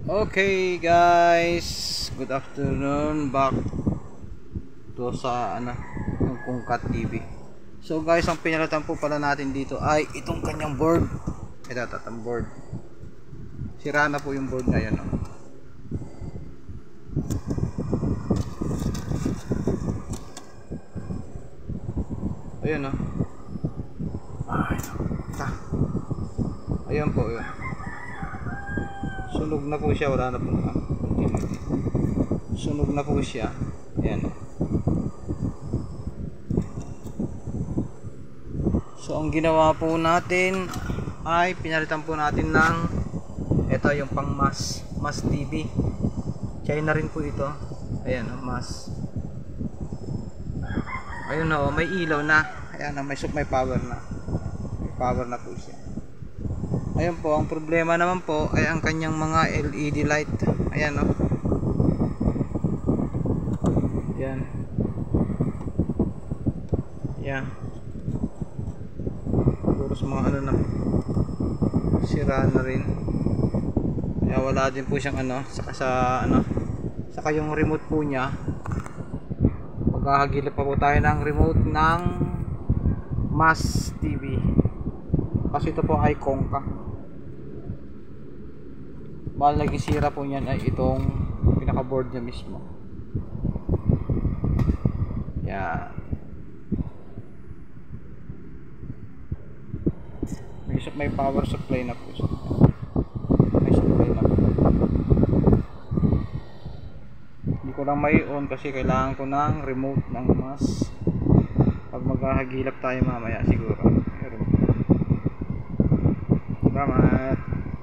Okay guys, good afternoon, back to sa yung Kungkat TV. So guys, ang pinalitan po pala natin dito ay itong kanyang board. Ito, tatang board. Sira na po yung board ngayon, no? Ayun, no? Ayun po, yun. Sunog na po siya, wala na po sunog na po siya. Ayan. So ang ginawa po natin ay pinalitan po natin ng ito yung pang mas TV. China rin po ito. Ayan, mas. Ayun na, may ilaw na. Ayan, may power na. May power na po siya. Ayun po, ang problema naman po ay ang kanyang mga LED light. Ayan, no. Yan. Yan. Puro sa mga na sira na rin. Kaya wala din po siyang saka yung remote po niya. Maghahagilap pa po tayo ng remote ng Mas TV. Kasi ito po ay Kongka. Mahal naging sira po niyan ay itong pinaka board niya mismo. Yan. May power supply na po siya. May supply na po. Hindi ko lang may on kasi kailangan ko ng remote ng mas. Pag maghahagilap tayo mamaya siguro. Salamat.